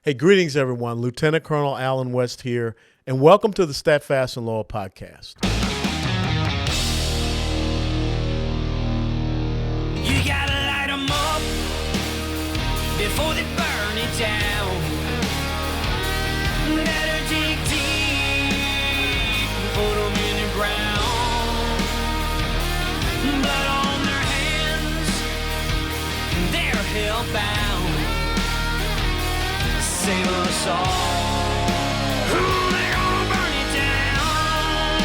Hey, greetings, everyone. Lieutenant Colonel Alan West here, and welcome to the Steadfast and Loyal podcast. You gotta light them up before they burn it down. Better dig deep, put them in the ground. Blood on their hands, they're hellbound. Save us all. Ooh, they're gonna burn it down.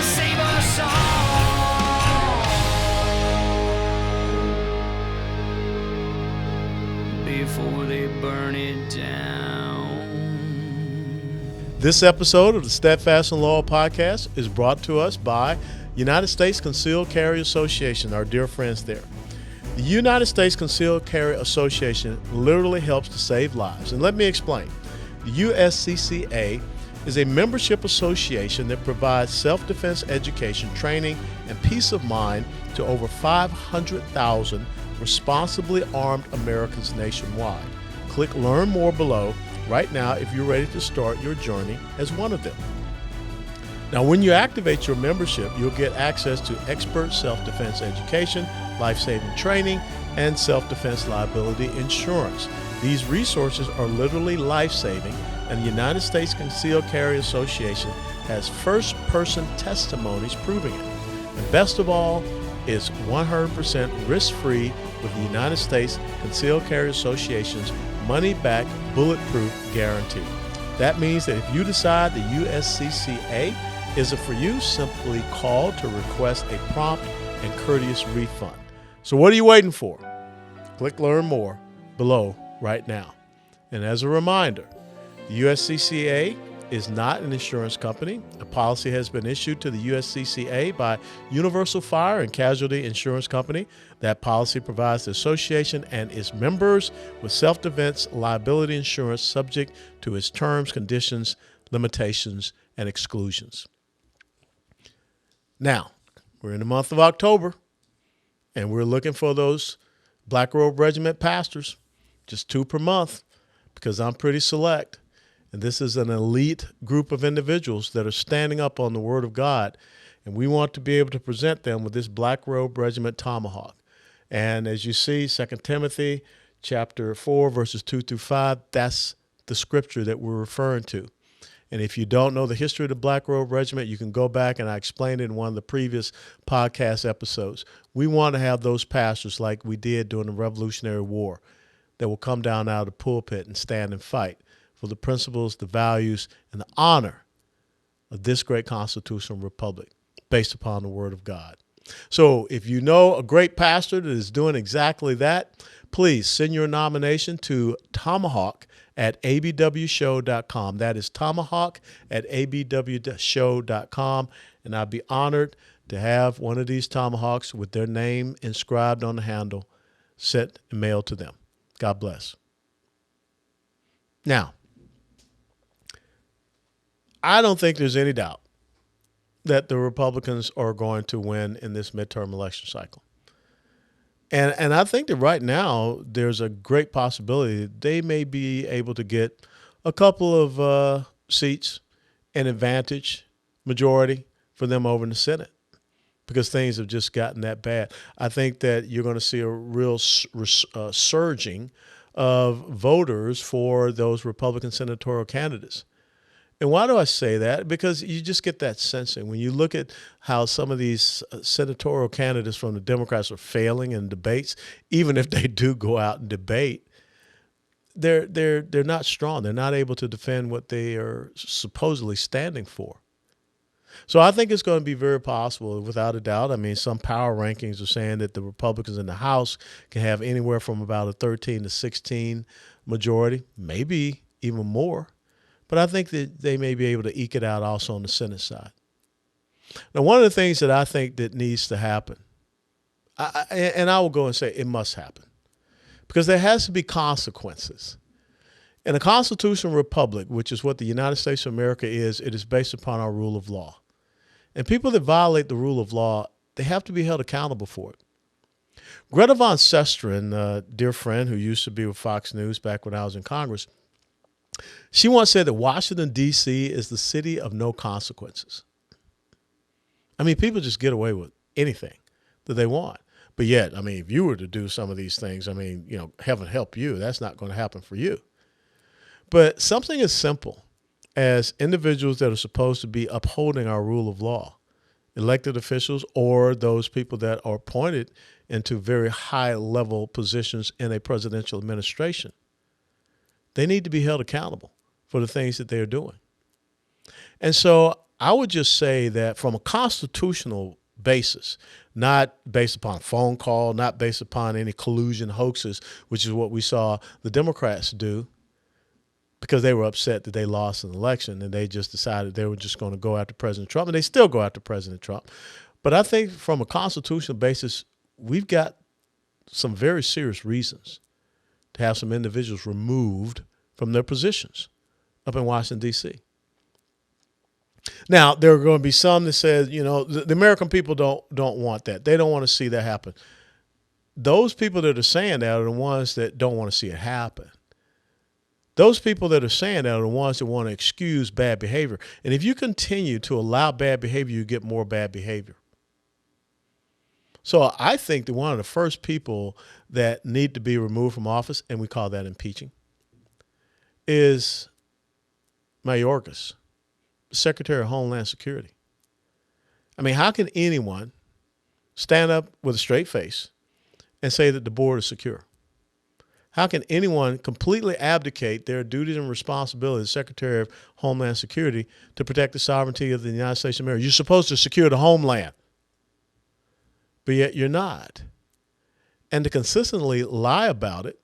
Save us all before they burn it down. This episode of the Steadfast and Loyal podcast is brought to us by United States Concealed Carry Association, our dear friends there. The United States Concealed Carry Association literally helps to save lives. And let me explain. The USCCA is a membership association that provides self-defense education, training, and peace of mind to over 500,000 responsibly armed Americans nationwide. Click Learn More below right now if you're ready to start your journey as one of them. Now, when you activate your membership, you'll get access to expert self-defense education, life-saving training, and self-defense liability insurance. These resources are literally life-saving, and the United States Concealed Carry Association has first-person testimonies proving it. And best of all, it's 100% risk-free with the United States Concealed Carry Association's money-back, bulletproof guarantee. That means that if you decide the USCCA isn't for you, simply call to request a prompt and courteous refund. So what are you waiting for? Click Learn More below right now. And as a reminder, the USCCA is not an insurance company. A policy has been issued to the USCCA by Universal Fire and Casualty Insurance Company. That policy provides the association and its members with self-defense liability insurance subject to its terms, conditions, limitations, and exclusions. Now, we're in the month of October, and we're looking for those Black Robe Regiment pastors, just 2 per month, because I'm pretty select. And this is an elite group of individuals that are standing up on the Word of God, and we want to be able to present them with this Black Robe Regiment tomahawk. And as you see, 2 Timothy chapter 4, verses 2 through 5, that's the scripture that we're referring to. And if you don't know the history of the Black Robe Regiment, you can go back, and I explained it in one of the previous podcast episodes. We want to have those pastors like we did during the Revolutionary War that will come down out of the pulpit and stand and fight for the principles, the values, and the honor of this great constitutional republic based upon the Word of God. So if you know a great pastor that is doing exactly that, please send your nomination to tomahawk@abwshow.com. That is tomahawk@abwshow.com. And I'd be honored to have one of these tomahawks with their name inscribed on the handle sent and mailed to them. God bless. Now, I don't think there's any doubt that the Republicans are going to win in this midterm election cycle. And I think that right now there's a great possibility that they may be able to get a couple of seats, an advantage majority for them over in the Senate, because things have just gotten that bad. I think that you're going to see a real surging of voters for those Republican senatorial candidates. And why do I say that? Because you just get that sensing. When you look at how some of these senatorial candidates from the Democrats are failing in debates, even if they do go out and debate, they're not strong. They're not able to defend what they are supposedly standing for. So I think it's going to be very possible, without a doubt. I mean, some power rankings are saying that the Republicans in the House can have anywhere from about a 13 to 16 majority, maybe even more. But I think that they may be able to eke it out also on the Senate side. Now, one of the things that I think that needs to happen, and I will go and say it must happen, because there has to be consequences. In a constitutional republic, which is what the United States of America is, it is based upon our rule of law. And people that violate the rule of law, they have to be held accountable for it. Greta Von Susteren, a dear friend who used to be with Fox News back when I was in Congress, she once said that Washington, D.C. is the city of no consequences. I mean, people just get away with anything that they want. But yet, I mean, if you were to do some of these things, I mean, heaven help you, that's not going to happen for you. But something as simple as individuals that are supposed to be upholding our rule of law, elected officials or those people that are appointed into very high-level positions in a presidential administration, they need to be held accountable for the things that they're doing. And so I would just say that from a constitutional basis, not based upon phone call, not based upon any collusion hoaxes, which is what we saw the Democrats do because they were upset that they lost an election and they just decided they were just going to go after President Trump, and they still go after President Trump. But I think from a constitutional basis, we've got some very serious reasons to have some individuals removed from their positions up in Washington, D.C. Now, there are going to be some that says, the American people don't want that. They don't want to see that happen. Those people that are saying that are the ones that don't want to see it happen. Those people that are saying that are the ones that want to excuse bad behavior. And if you continue to allow bad behavior, you get more bad behavior. So I think that one of the first people that need to be removed from office, and we call that impeaching, is Mayorkas, Secretary of Homeland Security. I mean, how can anyone stand up with a straight face and say that the border is secure? How can anyone completely abdicate their duties and responsibilities as Secretary of Homeland Security to protect the sovereignty of the United States of America? You're supposed to secure the homeland, but yet you're not. And to consistently lie about it.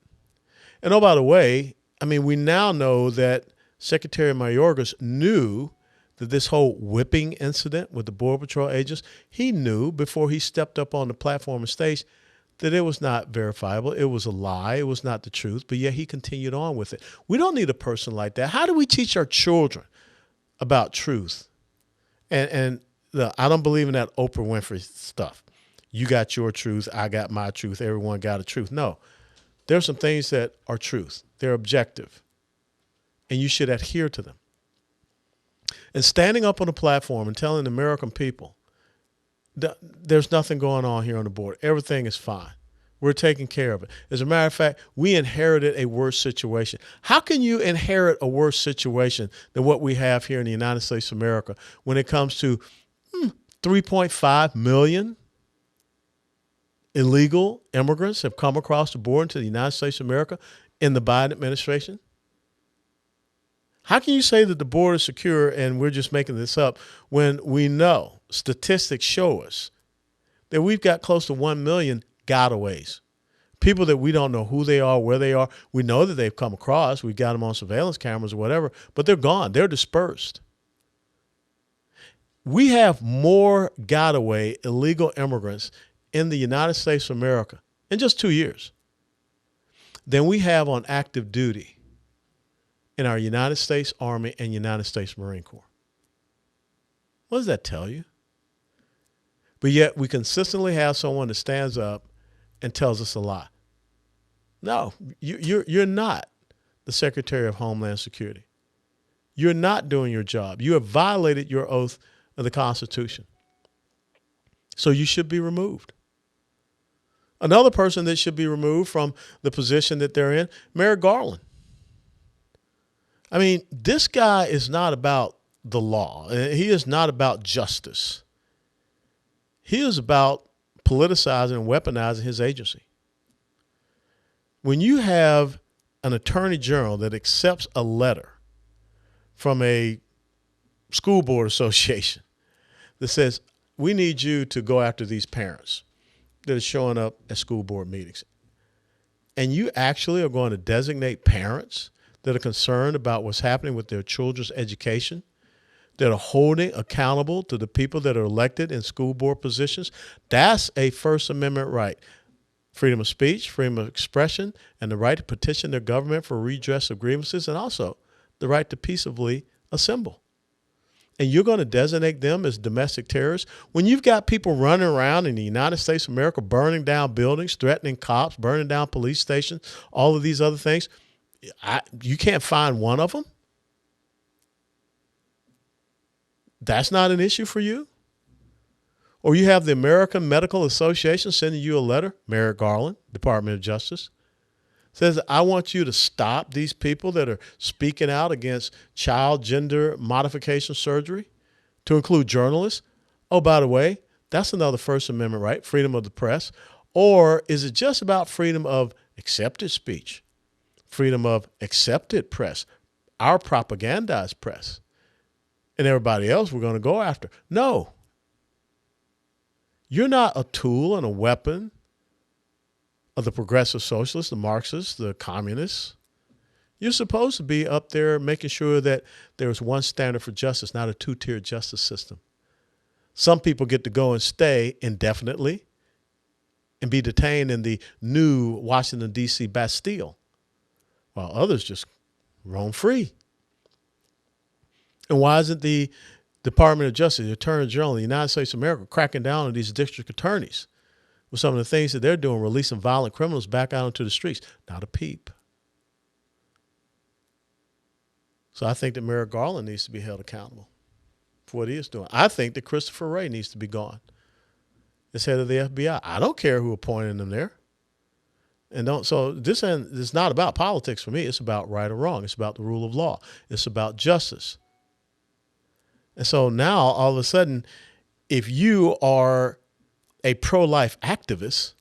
And oh, by the way, I mean, we now know that Secretary Mayorkas knew that this whole whipping incident with the Border Patrol agents, he knew before he stepped up on the platform and stage that it was not verifiable. It was a lie. It was not the truth, but yet he continued on with it. We don't need a person like that. How do we teach our children about truth? And I don't believe in that Oprah Winfrey stuff. You got your truth. I got my truth. Everyone got a truth. No, there are some things that are truth. They're objective, and you should adhere to them. And standing up on a platform and telling the American people, there's nothing going on here on the border. Everything is fine. We're taking care of it. As a matter of fact, we inherited a worse situation. How can you inherit a worse situation than what we have here in the United States of America when it comes to 3.5 million illegal immigrants have come across the border into the United States of America in the Biden administration? How can you say that the border is secure and we're just making this up when we know statistics show us that we've got close to 1 million gotaways, people that we don't know who they are, where they are. We know that they've come across. We've got them on surveillance cameras or whatever, but they're gone. They're dispersed. We have more gotaway illegal immigrants in the United States of America in just 2 years than we have on active duty in our United States Army and United States Marine Corps. What does that tell you? But yet we consistently have someone that stands up and tells us a lie. No, you're not the Secretary of Homeland Security. You're not doing your job. You have violated your oath of the Constitution. So you should be removed. Another person that should be removed from the position that they're in, Merrick Garland. I mean, this guy is not about the law. He is not about justice. He is about politicizing and weaponizing his agency. When you have an attorney general that accepts a letter from a school board association that says, we need you to go after these parents that are showing up at school board meetings, and you actually are going to designate parents that are concerned about what's happening with their children's education, that are holding accountable to the people that are elected in school board positions, that's a First Amendment right. Freedom of speech, freedom of expression, and the right to petition their government for redress of grievances, and also the right to peaceably assemble. and you're going to designate them as domestic terrorists when you've got people running around in the United States of America burning down buildings, threatening cops, burning down police stations, all of these other things. You can't find one of them? That's not an issue for you? Or you have the American Medical Association sending you a letter, Merrick Garland, Department of Justice, says, I want you to stop these people that are speaking out against child gender modification surgery, to include journalists. Oh, by the way, that's another First Amendment right, freedom of the press. Or is it just about freedom of accepted speech, freedom of accepted press, our propagandized press, and everybody else we're going to go after? No. You're not a tool and a weapon of the progressive socialists, the Marxists, the communists. You're supposed to be up there making sure that there's one standard for justice, not a two-tier justice system. Some people get to go and stay indefinitely and be detained in the new Washington, D.C. Bastille, while others just roam free. And why isn't the Department of Justice, the Attorney General of the United States of America, cracking down on these district attorneys with some of the things that they're doing, releasing violent criminals back out into the streets? Not a peep. So I think that Merrick Garland needs to be held accountable for what he is doing. I think that Christopher Wray needs to be gone as head of the FBI. I don't care who appointed him there. So this is not about politics for me. It's about right or wrong. It's about the rule of law. It's about justice. And so now, all of a sudden, if you are a pro-life activist,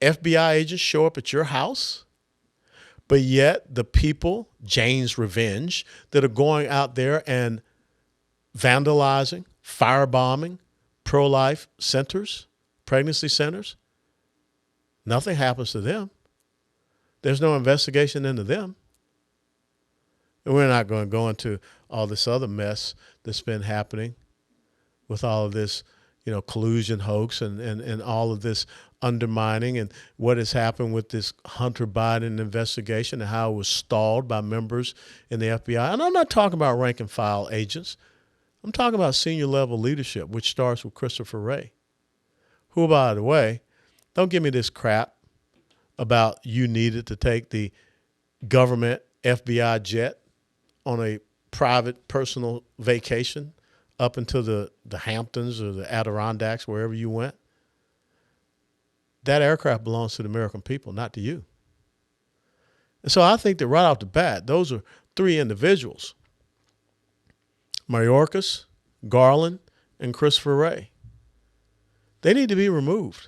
FBI agents show up at your house, but yet the people, Jane's Revenge, that are going out there and vandalizing, firebombing pro-life centers, pregnancy centers, nothing happens to them. There's no investigation into them. And we're not going to go into all this other mess that's been happening with all of this, collusion hoax and all of this undermining and what has happened with this Hunter Biden investigation and how it was stalled by members in the FBI. And I'm not talking about rank and file agents. I'm talking about senior level leadership, which starts with Christopher Wray, who, by the way, don't give me this crap about you needed to take the government FBI jet on a private personal vacation up into the Hamptons or the Adirondacks, wherever you went. That aircraft belongs to the American people, not to you. And so I think that right off the bat, those are three individuals, Mayorkas, Garland, and Christopher Wray. They need to be removed.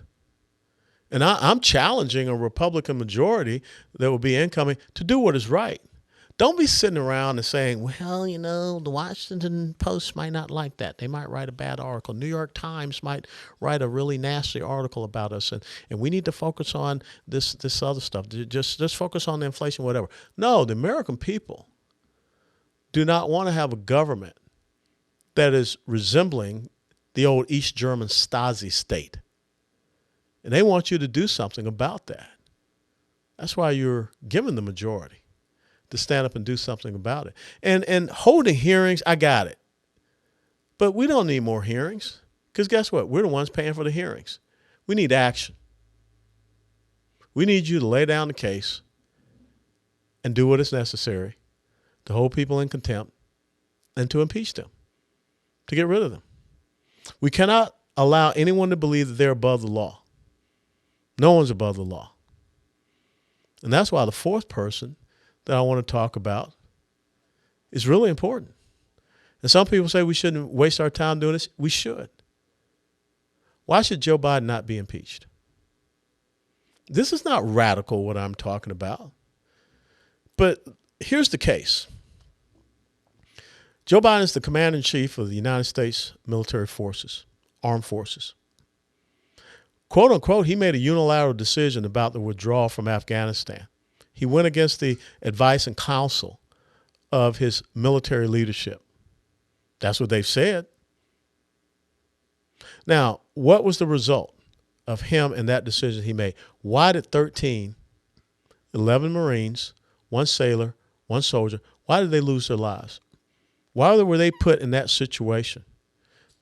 And I'm challenging a Republican majority that will be incoming to do what is right. Don't be sitting around and saying, well, the Washington Post might not like that. They might write a bad article. New York Times might write a really nasty article about us. And we need to focus on this other stuff. Just focus on the inflation, whatever. No, the American people do not want to have a government that is resembling the old East German Stasi state. And they want you to do something about that. That's why you're given the majority, to stand up and do something about it. And holding hearings, I got it. But we don't need more hearings, because guess what? We're the ones paying for the hearings. We need action. We need you to lay down the case and do what is necessary to hold people in contempt and to impeach them, to get rid of them. We cannot allow anyone to believe that they're above the law. No one's above the law. And that's why the fourth person that I want to talk about is really important. And some people say we shouldn't waste our time doing this. We should. Why should Joe Biden not be impeached? This is not radical, what I'm talking about. But here's the case. Joe Biden is the commander-in-chief of the United States military forces, armed forces. Quote, unquote, he made a unilateral decision about the withdrawal from Afghanistan. He went against the advice and counsel of his military leadership. That's what they've said. Now, what was the result of him and that decision he made? Why did 11 Marines, one sailor, one soldier, why did they lose their lives? Why were they put in that situation?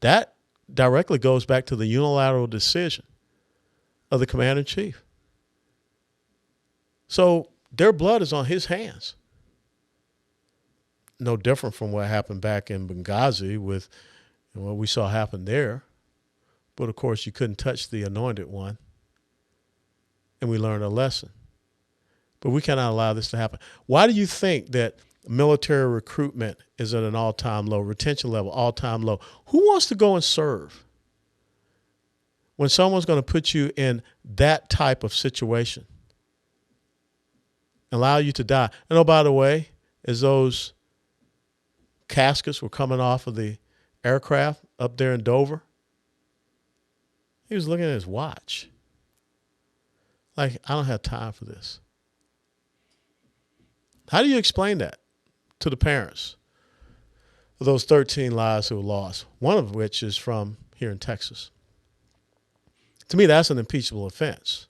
That directly goes back to the unilateral decision of the commander-in-chief. So their blood is on his hands. No different from what happened back in Benghazi with what we saw happen there. But, of course, you couldn't touch the anointed one. And we learned a lesson. But we cannot allow this to happen. Why do you think that military recruitment is at an all-time low, retention level, all-time low? Who wants to go and serve when someone's going to put you in that type of situation, allow you to die? And, oh, by the way, as those caskets were coming off of the aircraft up there in Dover, he was looking at his watch. Like, I don't have time for this. How do you explain that to the parents of those 13 lives who were lost, one of which is from here in Texas? To me, that's an impeachable offense.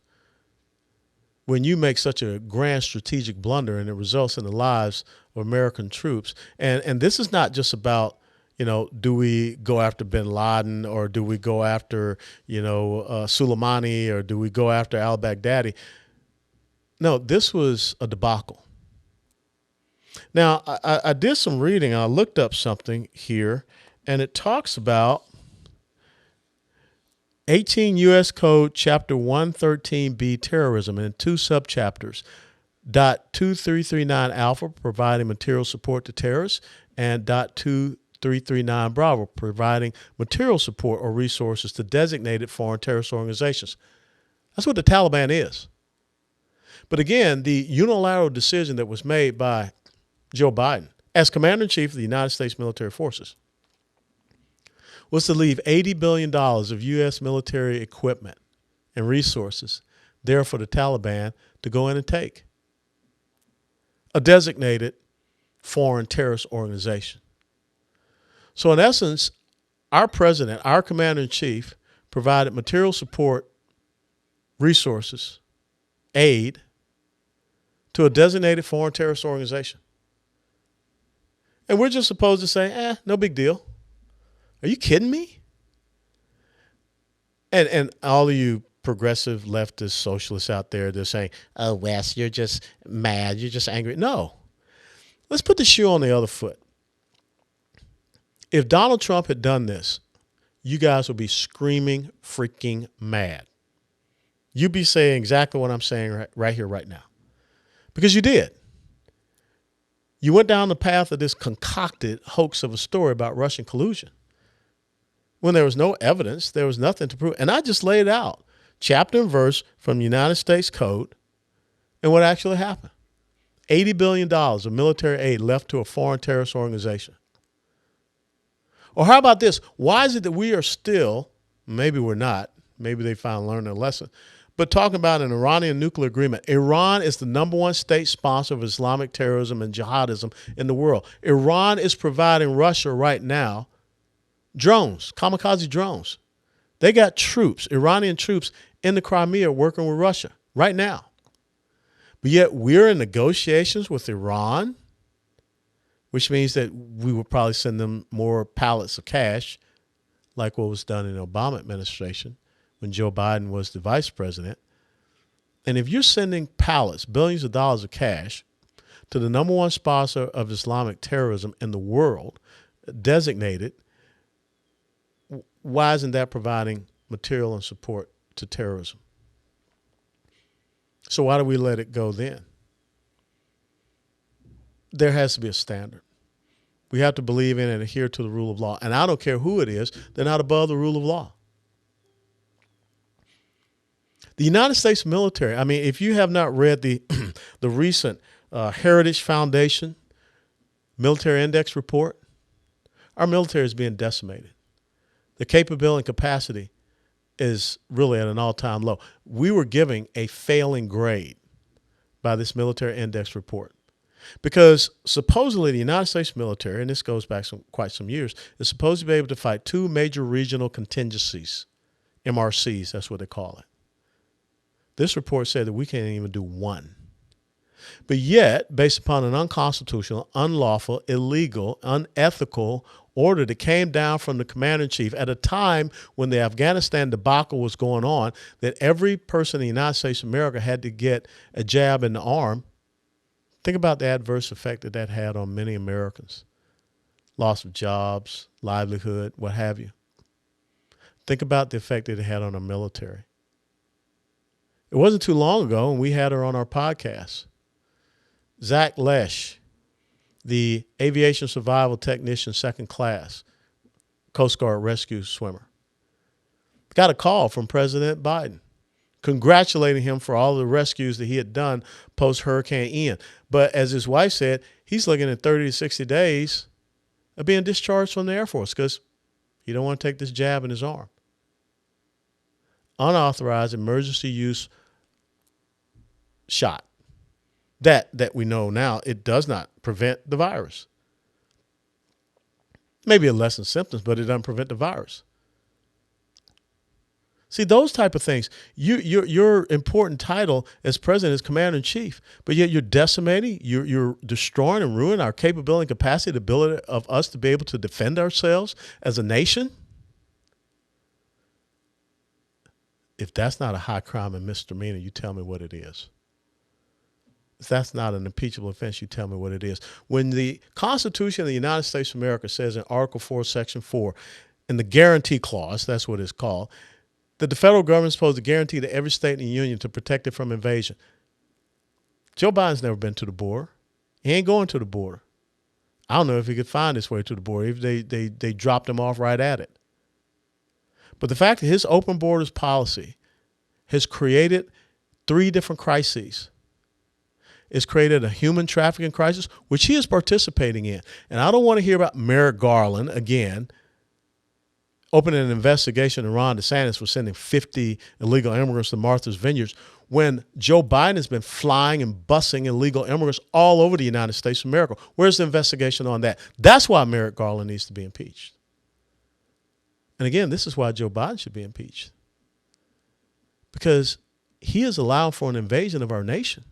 When you make such a grand strategic blunder and it results in the lives of American troops, and this is not just about, do we go after bin Laden or do we go after, Soleimani or do we go after al-Baghdadi? No, this was a debacle. Now, I did some reading. I looked up something here, and it talks about 18 U.S. Code Chapter 113B, terrorism, and 2 subchapters. .2339 Alpha, providing material support to terrorists, and .2339 Bravo, providing material support or resources to designated foreign terrorist organizations. That's what the Taliban is. But again, the unilateral decision that was made by Joe Biden as Commander-in-Chief of the United States Military Forces was to leave $80 billion of U.S. military equipment and resources there for the Taliban to go in and take. A designated foreign terrorist organization. So in essence, our president, our commander-in-chief, provided material support, resources, aid to a designated foreign terrorist organization. And we're just supposed to say, no big deal. Are you kidding me? And all of you progressive leftist socialists out there, they're saying, oh, Wes, you're just mad. You're just angry. No. Let's put the shoe on the other foot. If Donald Trump had done this, you guys would be screaming freaking mad. You'd be saying exactly what I'm saying right here, right now. Because you did. You went down the path of this concocted hoax of a story about Russian collusion when there was no evidence, there was nothing to prove. And I just laid out chapter and verse from the United States Code and what actually happened. $80 billion of military aid left to a foreign terrorist organization. Or how about this? Why is it that we are still, maybe we're not, maybe they finally learned their lesson, but talking about an Iranian nuclear agreement. Iran is the number one state sponsor of Islamic terrorism and jihadism in the world. Iran is providing Russia right now drones, kamikaze drones. They got troops, Iranian troops in the Crimea working with Russia right now. But yet we're in negotiations with Iran, which means that we will probably send them more pallets of cash, like what was done in the Obama administration when Joe Biden was the vice president. And if you're sending pallets, billions of dollars of cash to the number one sponsor of Islamic terrorism in the world, designated, why isn't that providing material and support to terrorism? So why do we let it go then? There has to be a standard. We have to believe in and adhere to the rule of law. And I don't care who it is, they're not above the rule of law. The United States military, I mean, if you have not read the recent Heritage Foundation Military Index report, our military is being decimated. The capability and capacity is really at an all-time low. We were giving a failing grade by this military index report because supposedly the United States military, and this goes back quite some years, is supposed to be able to fight 2 major regional contingencies, MRCs, that's what they call it. This report said that we can't even do 1. But yet, based upon an unconstitutional, unlawful, illegal, unethical order that came down from the commander-in-chief at a time when the Afghanistan debacle was going on, that every person in the United States of America had to get a jab in the arm. Think about the adverse effect that that had on many Americans. Loss of jobs, livelihood, what have you. Think about the effect that it had on our military. It wasn't too long ago, and we had her on our podcast. Zach Lesh, the aviation survival technician, second class, Coast Guard rescue swimmer, got a call from President Biden congratulating him for all the rescues that he had done post-Hurricane Ian. But as his wife said, he's looking at 30 to 60 days of being discharged from the Air Force because he don't want to take this jab in his arm. Unauthorized emergency use shot. That we know now, it does not prevent the virus. Maybe it lessens symptoms, but it doesn't prevent the virus. See, those type of things. Your important title as president is commander-in-chief, but yet you're decimating, you're destroying and ruining our capability and capacity, the ability of us to be able to defend ourselves as a nation. If that's not a high crime and misdemeanor, you tell me what it is. If that's not an impeachable offense, you tell me what it is. When the Constitution of the United States of America says in Article 4, Section 4, in the guarantee clause, that's what it's called, that the federal government is supposed to guarantee to every state in the union to protect it from invasion. Joe Biden's never been to the border. He ain't going to the border. I don't know if he could find his way to the border if they dropped him off right at it. But the fact that his open borders policy has created 3 different crises. It's created a human trafficking crisis, which he is participating in. And I don't want to hear about Merrick Garland again opening an investigation in Ron DeSantis for sending 50 illegal immigrants to Martha's Vineyards when Joe Biden has been flying and busing illegal immigrants all over the United States of America. Where's the investigation on that? That's why Merrick Garland needs to be impeached. And again, this is why Joe Biden should be impeached. Because he is allowing for an invasion of our nation.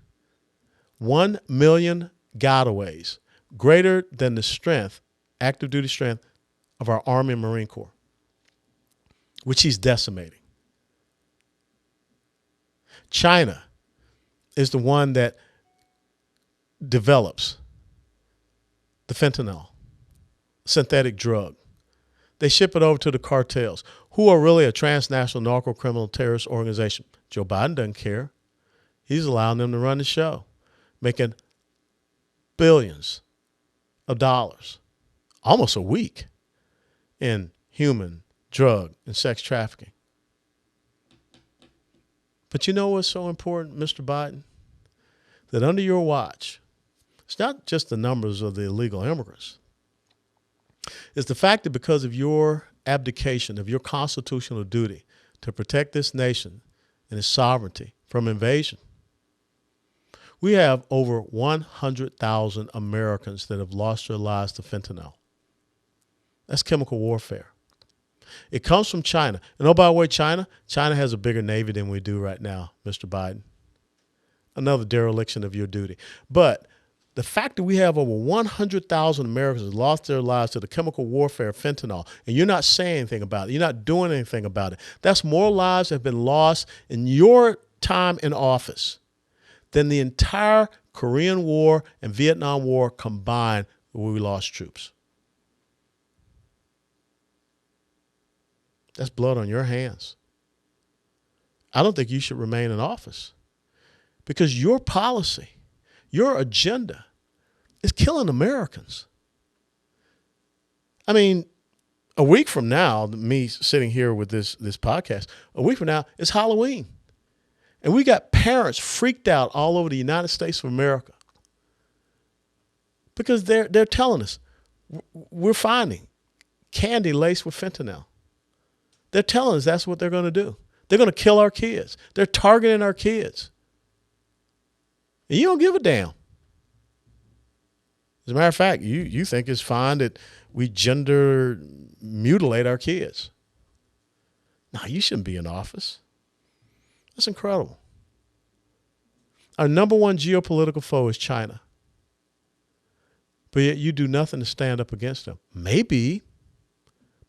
1 million gotaways, greater than the strength, active duty strength, of our Army and Marine Corps, which he's decimating. China is the one that develops the fentanyl, synthetic drug. They ship it over to the cartels, who are really a transnational narco-criminal terrorist organization. Joe Biden doesn't care. He's allowing them to run the show, making billions of dollars, almost a week, in human, drug, and sex trafficking. But you know what's so important, Mr. Biden? That under your watch, it's not just the numbers of the illegal immigrants. It's the fact that because of your abdication of your constitutional duty to protect this nation and its sovereignty from invasion, we have over 100,000 Americans that have lost their lives to fentanyl. That's chemical warfare. It comes from China. And oh, by the way, China has a bigger Navy than we do right now, Mr. Biden. Another dereliction of your duty. But the fact that we have over 100,000 Americans that lost their lives to the chemical warfare of fentanyl, and you're not saying anything about it, you're not doing anything about it, that's more lives that have been lost in your time in office than the entire Korean War and Vietnam War combined where we lost troops. That's blood on your hands. I don't think you should remain in office because your policy, your agenda is killing Americans. I mean, a week from now, me sitting here with this podcast, a week from now, it's Halloween. And we got parents freaked out all over the United States of America because they're telling us we're finding candy laced with fentanyl. They're telling us that's what they're going to do. They're going to kill our kids. They're targeting our kids. And you don't give a damn. As a matter of fact, you think it's fine that we gender mutilate our kids. No, you shouldn't be in office. That's incredible. Our number one geopolitical foe is China. But yet you do nothing to stand up against them. Maybe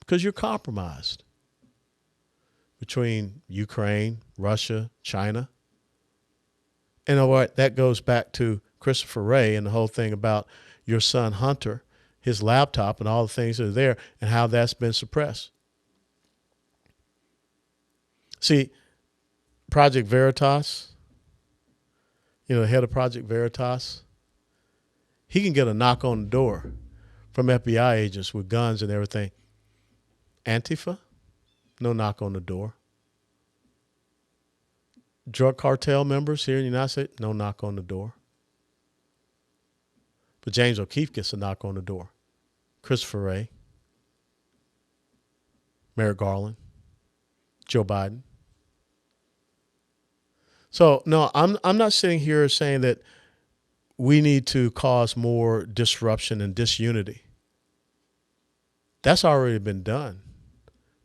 because you're compromised between Ukraine, Russia, China. And what that goes back to Christopher Wray and the whole thing about your son Hunter, his laptop and all the things that are there and how that's been suppressed. See, Project Veritas, the head of Project Veritas, he can get a knock on the door from FBI agents with guns and everything. Antifa, no knock on the door. Drug cartel members here in the United States, no knock on the door. But James O'Keefe gets a knock on the door. Christopher Wray, Merrick Garland, Joe Biden. So, no, I'm not sitting here saying that we need to cause more disruption and disunity. That's already been done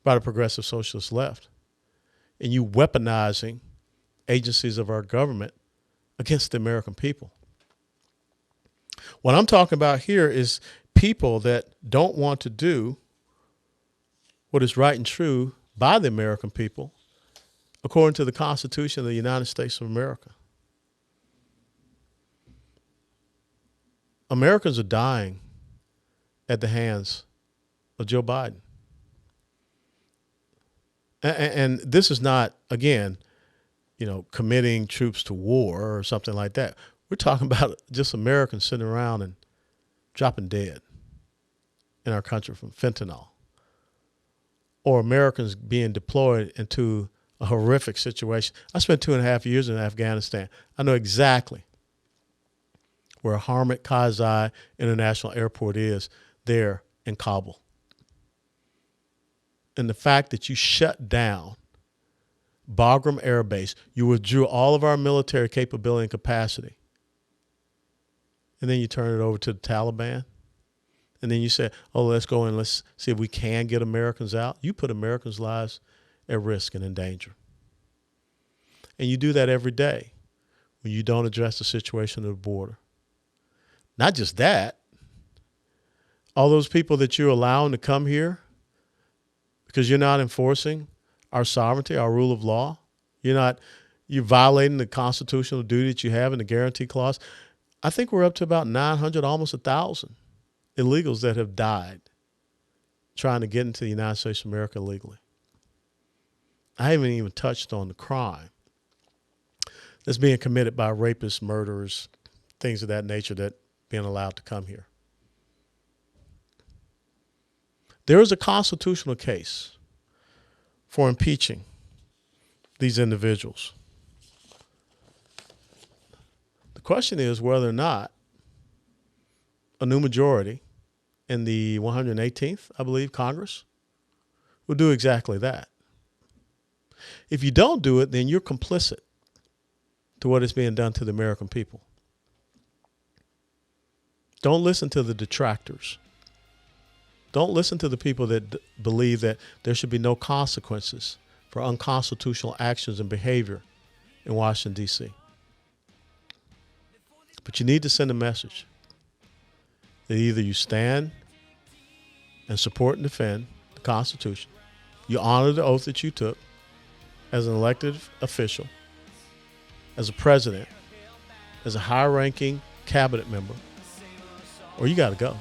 by the progressive socialist left. And you weaponizing agencies of our government against the American people. What I'm talking about here is people that don't want to do what is right and true by the American people according to the Constitution of the United States of America. Americans are dying at the hands of Joe Biden. And this is not, again, committing troops to war or something like that. We're talking about just Americans sitting around and dropping dead in our country from fentanyl. Or Americans being deployed into a horrific situation. I spent 2.5 years in Afghanistan. I know exactly where Hamid Karzai International Airport is there in Kabul. And the fact that you shut down Bagram Air Base, you withdrew all of our military capability and capacity, and then you turn it over to the Taliban, and then you say, oh, let's go and let's see if we can get Americans out. You put Americans' lives at risk and in danger. And you do that every day when you don't address the situation at the border. Not just that, all those people that you're allowing to come here because you're not enforcing our sovereignty, our rule of law. You're violating the constitutional duty that you have in the guarantee clause. I think we're up to about 900, almost 1,000 illegals that have died trying to get into the United States of America legally. I haven't even touched on the crime that's being committed by rapists, murderers, things of that nature that being allowed to come here. There is a constitutional case for impeaching these individuals. The question is whether or not a new majority in the 118th, I believe, Congress will do exactly that. If you don't do it, then you're complicit to what is being done to the American people. Don't listen to the detractors. Don't listen to the people that believe that there should be no consequences for unconstitutional actions and behavior in Washington, D.C. But you need to send a message that either you stand and support and defend the Constitution, you honor the oath that you took as an elected official, as a president, as a high-ranking cabinet member, or you got to go.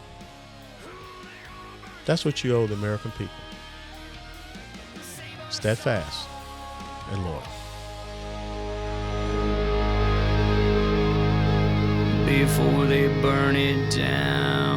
That's what you owe the American people. Steadfast and loyal. Before they burn it down.